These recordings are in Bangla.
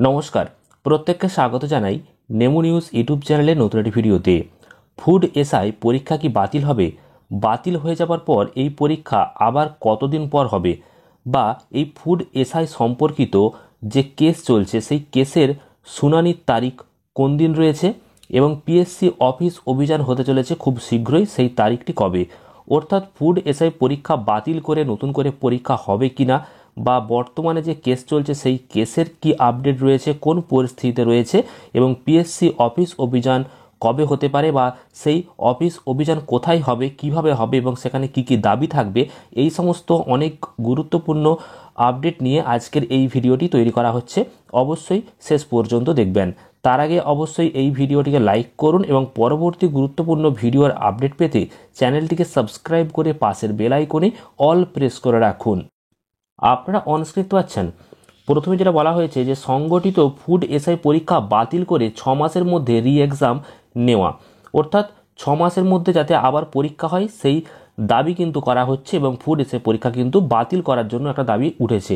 নমস্কার, প্রত্যেককে স্বাগত জানাই নেমু নিউজ ইউটিউব চ্যানেলে নতুন একটি ভিডিওতে। ফুড এসআই পরীক্ষা কি বাতিল হবে? বাতিল হয়ে যাবার পর এই পরীক্ষা আবার কতদিন পর হবে, বা এই ফুড এসআই সম্পর্কিত যে কেস চলছে সেই কেসের শুনানির তারিখ কোন দিন রয়েছে, এবং পিএসসি অফিস অভিযান হতে চলেছে খুব শীঘ্রই, সেই তারিখটি কবে? অর্থাৎ ফুড এসআই পরীক্ষা বাতিল করে নতুন করে পরীক্ষা হবে কিনা, বা বর্তমানে যে কেস চলছে সেই কেসের কি আপডেট রয়েছে, কোন পরিস্থিতিতে রয়েছে, এবং পিএসসি অফিস অভিযান কবে হতে পারে, বা সেই অফিস অভিযান কোথায় হবে, কিভাবে হবে, এবং সেখানে কি কি দাবি থাকবে, এই সমস্ত অনেক গুরুত্বপূর্ণ আপডেট নিয়ে আজকের এই ভিডিওটি তৈরি করা হচ্ছে। অবশ্যই শেষ পর্যন্ত দেখবেন। তার আগে অবশ্যই এই ভিডিওটিকে লাইক করুন এবং পরবর্তী গুরুত্বপূর্ণ ভিডিওর আপডেট পেতে চ্যানেলটিকে সাবস্ক্রাইব করে পাশের বেল আইকনে অল প্রেস করে রাখুন। আপনারা অনস্ক্রিন পাচ্ছেন। প্রথমে যেটা বলা হয়েছে যে সংগঠিত ফুড এসআই পরীক্ষা বাতিল করে 6 মাসের মধ্যে রি এক্সাম নেওয়া, অর্থাৎ 6 মাসের মধ্যে যাতে আবার পরীক্ষা হয় সেই দাবি কিন্তু করা হচ্ছে, এবং ফুড এসআই পরীক্ষা কিন্তু বাতিল করার জন্য একটা দাবি উঠেছে।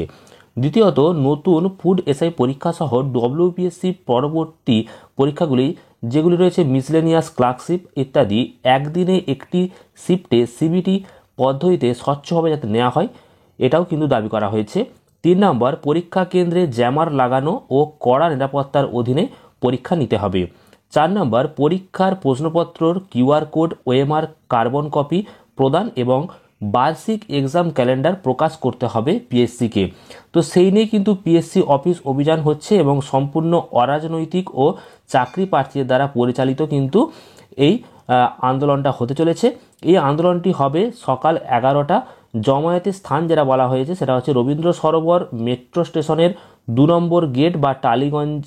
দ্বিতীয়ত, নতুন ফুড এসআই পরীক্ষা সহ ডব্লিউপিএসসি পরবর্তী পরীক্ষাগুলি যেগুলি রয়েছে মিসলেনিয়াস ক্লার্কশিপ ইত্যাদি, একদিনে একটি শিফটে সিবিটি পদ্ধতিতে স্বচ্ছভাবে যাতে নেওয়া হয়, এটাও কিন্তু দাবি করা হয়েছে। 3 নম্বর, পরীক্ষা কেন্দ্রে জ্যামার লাগানো ও কড়া নিরাপত্তার অধীনে পরীক্ষা নিতে হবে। 4 নম্বর, পরীক্ষার প্রশ্নপত্রর QR code, OMR carbon copy প্রদান এবং বার্ষিক এক্সাম ক্যালেন্ডার প্রকাশ করতে হবে পিএসসিকে। তো সেই নিয়ে কিন্তু পিএসসি অফিস অভিযান হচ্ছে, এবং সম্পূর্ণ অরাজনৈতিক ও চাকরি প্রার্থীদের দ্বারা পরিচালিত কিন্তু এই আন্দোলনটা হতে চলেছে। এই আন্দোলনটি হবে সকাল 11টা। জমায়েতের স্থান যেটা বলা হয়েছে সেটা হচ্ছে রবীন্দ্র সরোবর মেট্রো স্টেশনের 2 নম্বর গেট বা টালিগঞ্জ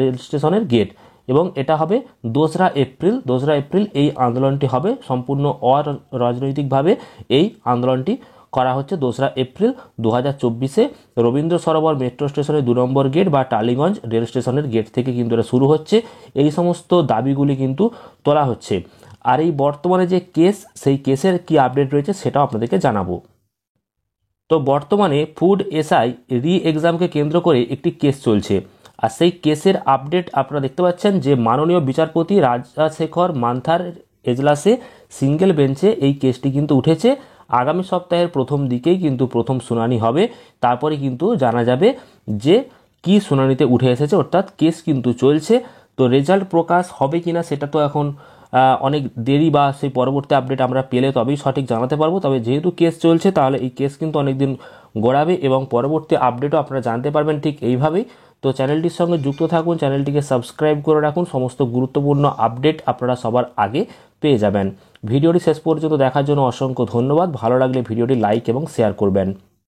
রেল স্টেশনের গেট, এবং এটা হবে 2রা এপ্রিল। 2রা এপ্রিল এই আন্দোলনটি হবে। সম্পূর্ণ অরাজনৈতিকভাবে এই আন্দোলনটি করা হচ্ছে 2রা এপ্রিল 2024-এ রবীন্দ্র সরোবর মেট্রো স্টেশনের 2 নম্বর গেট বা টালিগঞ্জ রেল স্টেশনের গেট থেকে কিন্তু এটা শুরু হচ্ছে। এই সমস্ত দাবিগুলি কিন্তু তোলা হচ্ছে। আর এই বর্তমানে যে কেস, সেই কেসের কি আপডেট রয়েছে সেটাও আপনাদেরকে জানাবো। তো বর্তমানে ফুড এসআই রি এক্সামকে কেন্দ্র করে একটি কেস চলছে, আর সেই কেসের আপডেট আপনারা দেখতে পাচ্ছেন যে মাননীয় বিচারপতি রাজাশেখর মান্থার এজলাসে সিঙ্গেল বেঞ্চে এই কেসটি কিন্তু উঠেছে। আগামী সপ্তাহের প্রথম দিকেই কিন্তু প্রথম শুনানি হবে, তারপরে কিন্তু জানা যাবে যে কি শুনানিতে উঠে এসেছে, অর্থাৎ কেস কিন্তু চলছে। তো রেজাল্ট প্রকাশ হবে কিনা সেটা তো এখন অনেক দেরি, বা সেই পরবর্তী আপডেট আমরা পেলে তবেই সঠিক জানাতে পারবো। তবে যেহেতু কেস চলছে তাহলে এই কেস কিন্তু অনেক দিন গড়াবে, এবং পরবর্তী আপডেটও আপনারা জানতে পারবেন ঠিক এইভাবেই। তো চ্যানেলটির সঙ্গে যুক্ত থাকুন, চ্যানেলটিকে সাবস্ক্রাইব করে রাখুন, সমস্ত গুরুত্বপূর্ণ আপডেট আপনারা সবার আগে পেয়ে যাবেন। ভিডিওটি শেষ পর্যন্ত দেখার জন্য অসংখ্য ধন্যবাদ। ভালো লাগলে ভিডিওটি লাইক এবং শেয়ার করবেন।